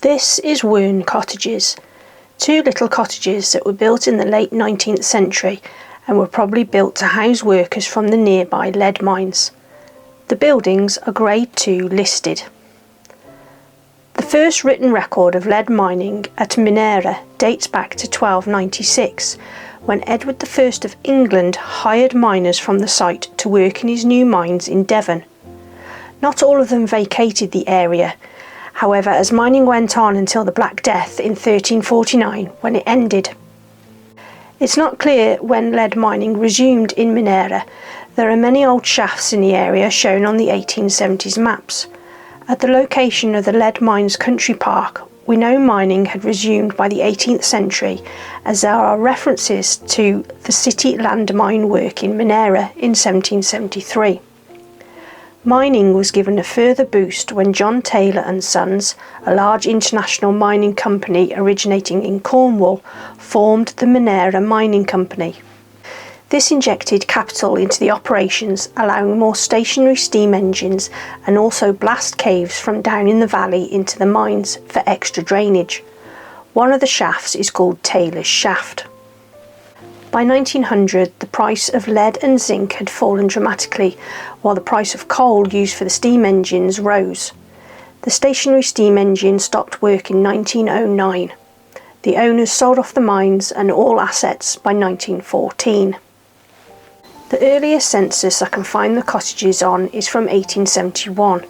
This is Wern Cottages, two little cottages that were built in the late 19th century and were probably built to house workers from the nearby lead mines. The buildings are Grade 2 listed. The first written record of lead mining at Mineira dates back to 1296, when Edward I of England hired miners from the site to work in his new mines in Devon. Not all of them vacated the area. However, as mining went on until the Black Death in 1349, when it ended. It's not clear when lead mining resumed in Mineira. There are many old shafts in the area shown on the 1870s maps. At the location of the Lead Mines Country Park, we know mining had resumed by the 18th century, as there are references to the city landmine work in Mineira in 1773. Mining was given a further boost when John Taylor and Sons, a large international mining company originating in Cornwall, formed the Mineira Mining Company. This injected capital into the operations, allowing more stationary steam engines and also blast caves from down in the valley into the mines for extra drainage. One of the shafts is called Taylor's Shaft. By 1900, the price of lead and zinc had fallen dramatically, while the price of coal used for the steam engines rose. The stationary steam engine stopped work in 1909. The owners sold off the mines and all assets by 1914. The earliest census I can find the cottages on is from 1871.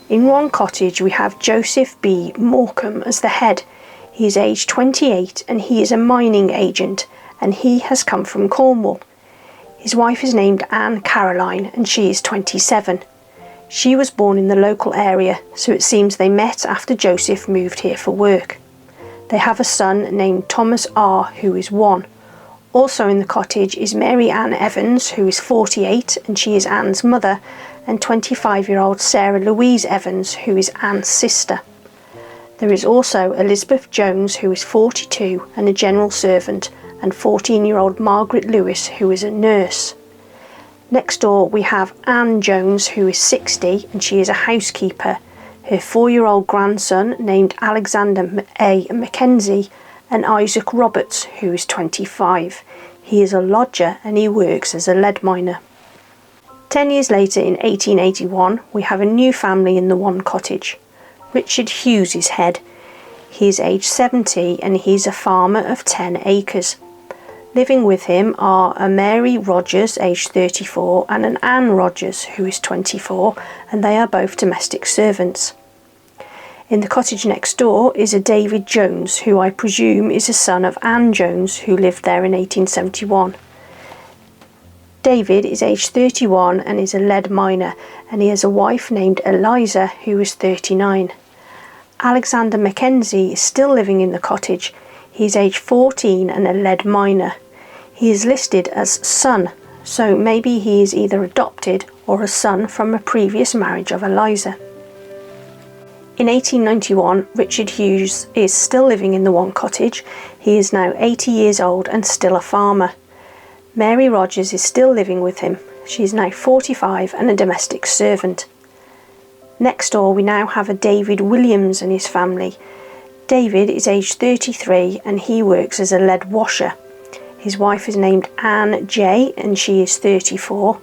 In one cottage we have Joseph B. Morecambe as the head. He is aged 28 and he is a mining agent, and he has come from Cornwall. His wife is named Anne Caroline and she is 27. She was born in the local area, so it seems they met after Joseph moved here for work. They have a son named Thomas R, who is 1. Also in the cottage is Mary Ann Evans, who is 48 and she is Anne's mother, and 25-year-old Sarah Louise Evans, who is Anne's sister. There is also Elizabeth Jones, who is 42 and a general servant, and 14-year-old Margaret Lewis, who is a nurse. Next door we have Anne Jones, who is 60 and she is a housekeeper. Her 4-year-old grandson named Alexander A. Mackenzie, and Isaac Roberts, who is 25. He is a lodger and he works as a lead miner. 10 years later, in 1881, we have a new family in the one cottage. Richard Hughes is head. He is aged 70 and he's a farmer of 10 acres. Living with him are a Mary Rogers, aged 34, and an Anne Rogers, who is 24, and they are both domestic servants. In the cottage next door is a David Jones, who I presume is a son of Anne Jones, who lived there in 1871. David is aged 31 and is a lead miner, and he has a wife named Eliza, who is 39. Alexander Mackenzie is still living in the cottage. He is aged 14 and a lead miner. He is listed as son, so maybe he is either adopted or a son from a previous marriage of Eliza. In 1891, Richard Hughes is still living in the one cottage. He is now 80 years old and still a farmer. Mary Rogers is still living with him. She is now 45 and a domestic servant. Next door we now have a David Williams and his family. David is aged 33 and he works as a lead washer. His wife is named Anne J and she is 34.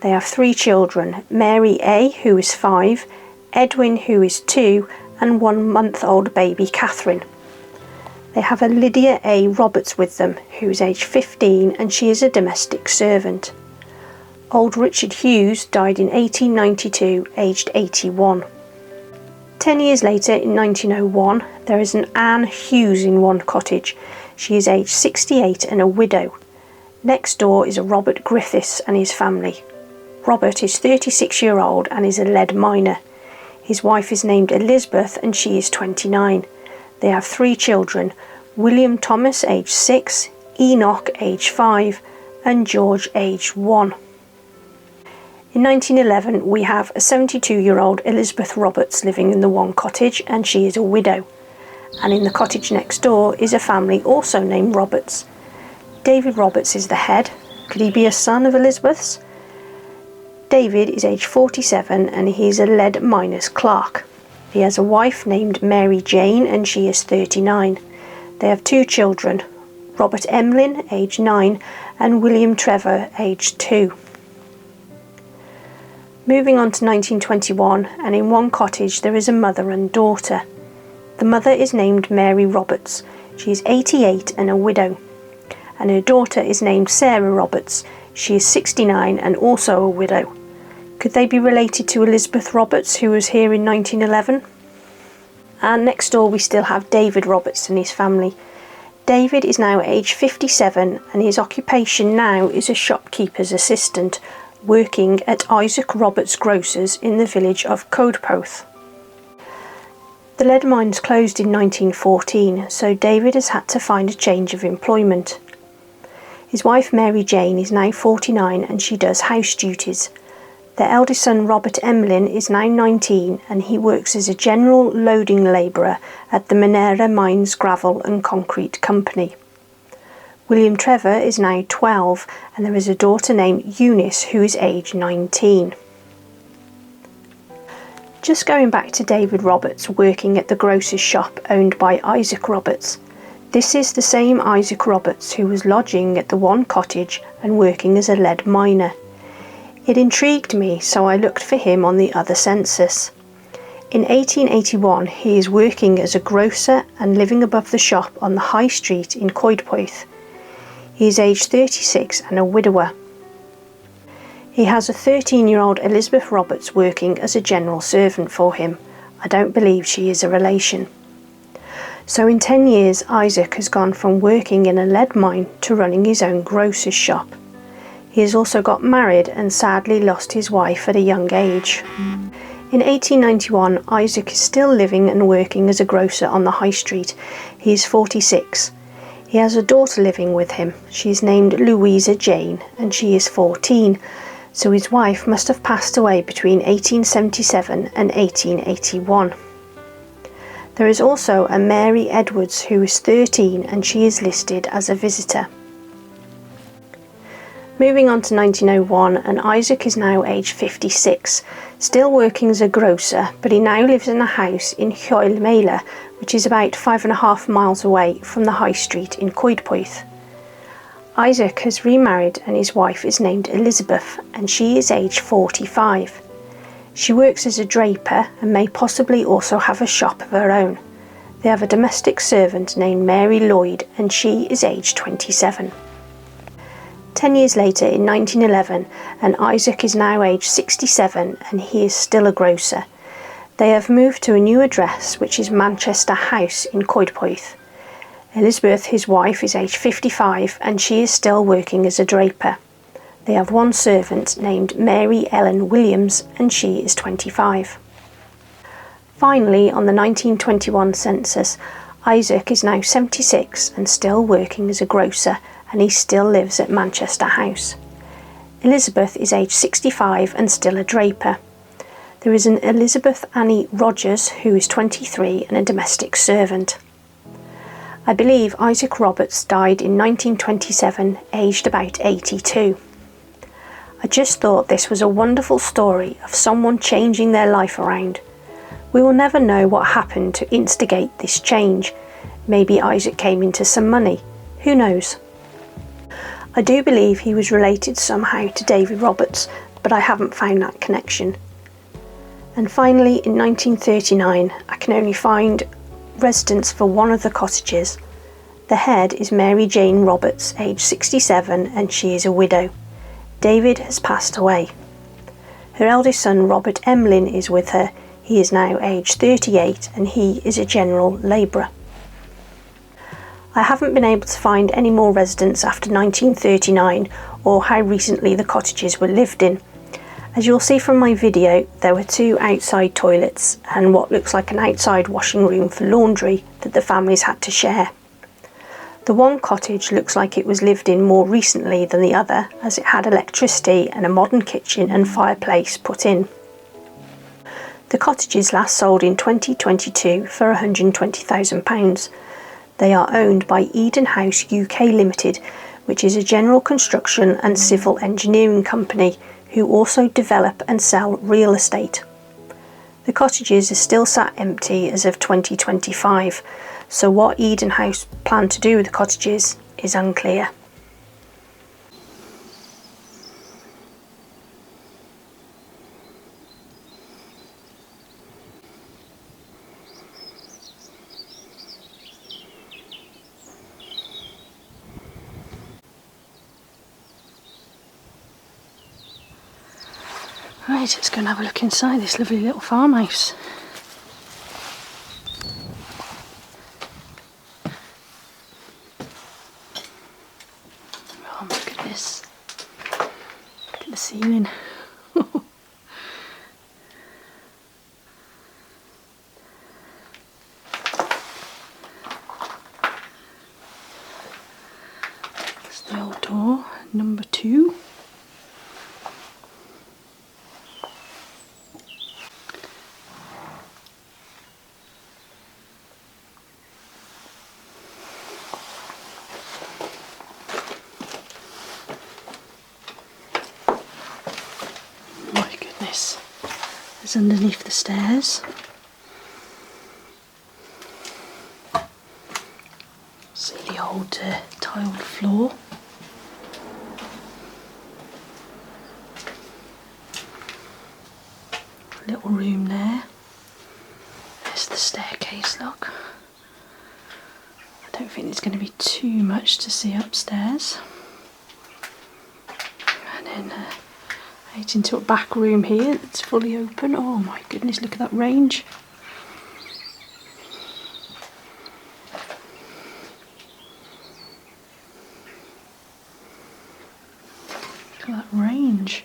They have 3 children, Mary A, who is 5, Edwin, who is 2, and 1-month-old baby Catherine. They have a Lydia A. Roberts with them, who is aged 15 and she is a domestic servant. Old Richard Hughes died in 1892, aged 81. 10 years later, in 1901, there is an Anne Hughes in one cottage. She is aged 68 and a widow. Next door is a Robert Griffiths and his family. Robert is 36-year-old and is a lead miner. His wife is named Elizabeth and she is 29. They have 3 children, William Thomas, aged 6, Enoch, aged 5, and George, aged 1. In 1911, we have a 72-year-old Elizabeth Roberts living in the one cottage, and she is a widow. And in the cottage next door is a family also named Roberts. David Roberts is the head. Could he be a son of Elizabeth's? David is aged 47 and he's a lead miner's clerk. He has a wife named Mary Jane and she is 39. They have 2 children, Robert Emlyn, aged 9, and William Trevor, aged 2. Moving on to 1921, and in one cottage there is a mother and daughter. The mother is named Mary Roberts. She is 88 and a widow. And her daughter is named Sarah Roberts. She is 69 and also a widow. Could they be related to Elizabeth Roberts, who was here in 1911? And next door we still have David Roberts and his family. David is now aged 57 and his occupation now is a shopkeeper's assistant, working at Isaac Roberts Grocers in the village of Cottages. The lead mines closed in 1914, so David has had to find a change of employment. His wife Mary Jane is now 49 and she does house duties. Their eldest son Robert Emlyn is now 19 and he works as a general loading labourer at the Monera Mines Gravel and Concrete Company. William Trevor is now 12 and there is a daughter named Eunice who is aged 19. Just going back to David Roberts working at the grocer's shop owned by Isaac Roberts. This is the same Isaac Roberts who was lodging at the one cottage and working as a lead miner. It intrigued me, so I looked for him on the other census. In 1881 he is working as a grocer and living above the shop on the High Street in Cottages. He is aged 36 and a widower. He has a 13-year-old Elizabeth Roberts working as a general servant for him. I don't believe she is a relation. So in 10 years Isaac has gone from working in a lead mine to running his own grocer's shop. He has also got married and sadly lost his wife at a young age. In 1891 Isaac is still living and working as a grocer on the High Street. He is 46. He has a daughter living with him. She is named Louisa Jane and she is 14. So his wife must have passed away between 1877 and 1881. There is also a Mary Edwards who is 13 and she is listed as a visitor. Moving on to 1901, and Isaac is now aged 56, still working as a grocer, but he now lives in a house in Llymaela, which is about 5.5 miles away from the High Street in Coedpoeth. Isaac has remarried and his wife is named Elizabeth and she is aged 45. She works as a draper and may possibly also have a shop of her own. They have a domestic servant named Mary Lloyd and she is aged 27. 10 years later in 1911 and Isaac is now aged 67 and he is still a grocer. They have moved to a new address which is Manchester House in Coedpoeth. Elizabeth, his wife, is aged 55 and she is still working as a draper. They have one servant named Mary Ellen Williams and she is 25. Finally, on the 1921 census, Isaac is now 76 and still working as a grocer and he still lives at Manchester House. Elizabeth is aged 65 and still a draper. There is an Elizabeth Annie Rogers who is 23 and a domestic servant. I believe Isaac Roberts died in 1927, aged about 82. I just thought this was a wonderful story of someone changing their life around. We will never know what happened to instigate this change. Maybe Isaac came into some money. Who knows? I do believe he was related somehow to David Roberts, but I haven't found that connection. And finally, in 1939, I can only find residence for one of the cottages. The head is Mary Jane Roberts, aged 67, and she is a widow. David has passed away. Her eldest son Robert Emlyn is with her. He is now aged 38 and he is a general labourer. I haven't been able to find any more residents after 1939 or how recently the cottages were lived in. As you'll see from my video, there were 2 outside toilets and what looks like an outside washing room for laundry that the families had to share. The one cottage looks like it was lived in more recently than the other, as it had electricity and a modern kitchen and fireplace put in. The cottages last sold in 2022 for £120,000. They are owned by Eden House UK Limited, which is a general construction and civil engineering company who also develop and sell real estate. The cottages are still sat empty as of 2025, so what Eden House plan to do with the cottages is unclear. Right, let's go and have a look inside this lovely little farmhouse. Oh my goodness, look at the ceiling. That's the old door, number 2. There's underneath the stairs. See the old tiled floor. Little room there. There's the staircase, look. I don't think there's going to be too much to see upstairs. And then out into a back room here that's fully open. Oh my goodness, look at that range. Look at that range.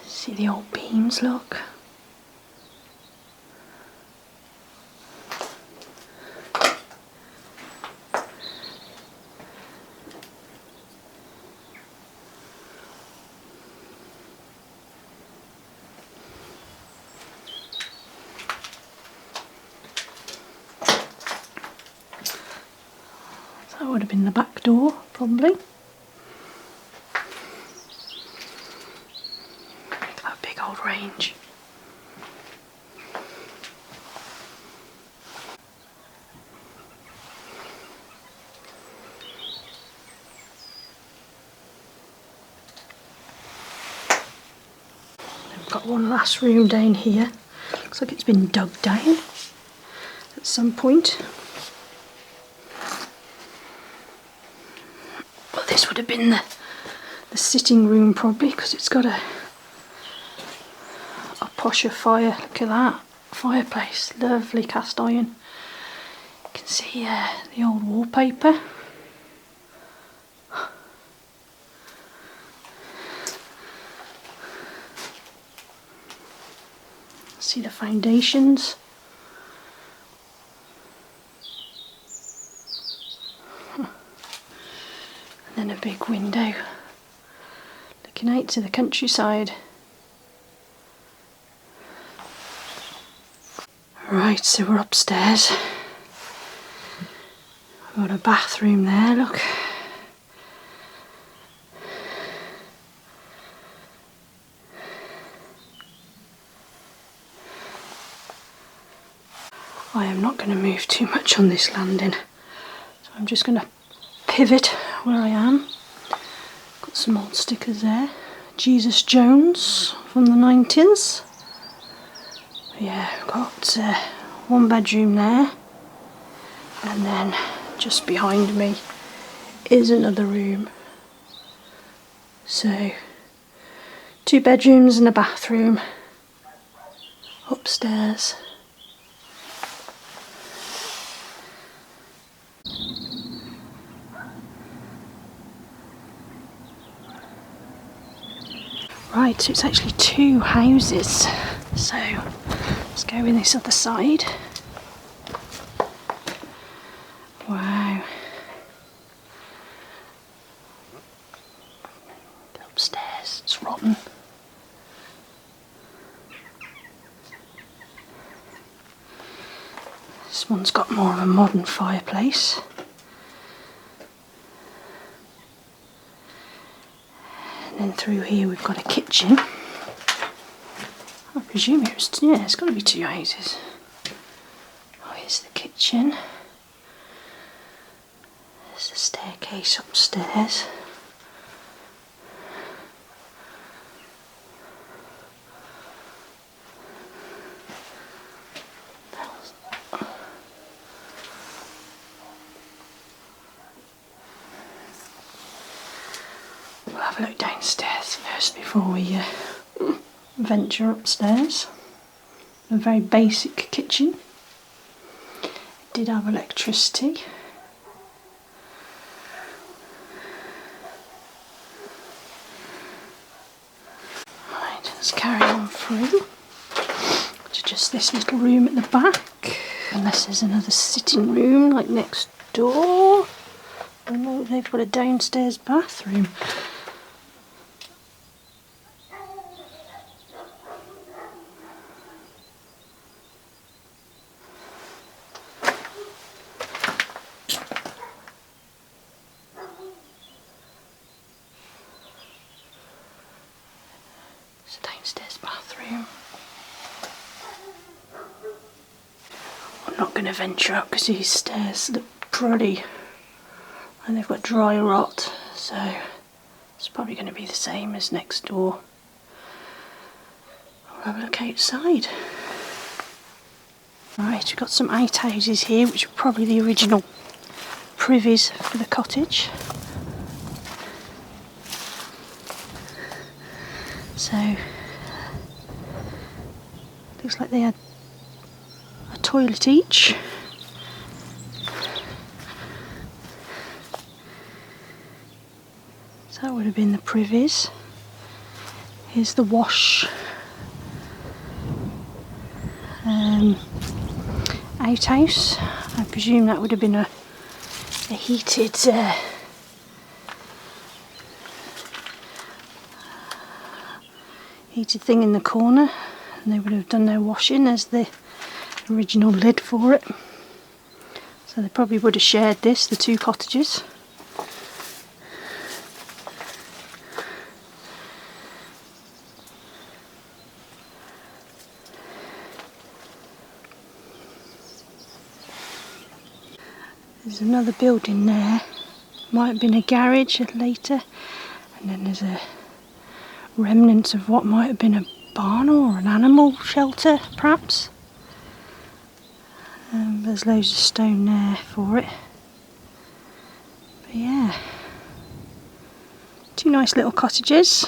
See the old beams, look. That would have been the back door, probably. Look at that big old range. We've got one last room down here. Looks like it's been dug down at some point. This would have been the sitting room probably, because it's got a posher fire. Look at that fireplace, lovely cast iron. You can see the old wallpaper. See the foundations. And then a big window looking out to the countryside. Right, so we're upstairs. We've got a bathroom there, look. I am not going to move too much on this landing, so I'm just going to pivot where I am. Got some old stickers there. Jesus Jones from the 90s. Yeah, I've got one bedroom there, and then just behind me is another room. So 2 bedrooms and a bathroom upstairs. Right, so it's actually 2 houses. So let's go in this other side. Wow. Upstairs, it's rotten. This one's got more of a modern fireplace. And then through here we've got a kitchen. I'll be presume it's got to be 2 houses. Oh, here's the kitchen. There's the staircase upstairs. We'll have a look downstairs first before we venture upstairs. A very basic kitchen. It did have electricity. Right, let's carry on through to just this little room at the back, unless there's another sitting room like next door. Oh no, they've got a downstairs bathroom. It's a downstairs bathroom. I'm not going to venture up because these stairs look pretty and they've got dry rot, so it's probably going to be the same as next door. I'll have a look outside. Right, we've got some outhouses here, which are probably the original privies for the cottage. So, looks like they had a toilet each. So that would have been the privies. Here's the wash outhouse. I presume that would have been a heated heated thing in the corner, and they would have done their washing as the original lid for it. So they probably would have shared this, the two cottages. There's another building there, might have been a garage later, and then there's a remnants of what might have been a barn or an animal shelter perhaps. There's loads of stone there for it. But yeah, two nice little cottages.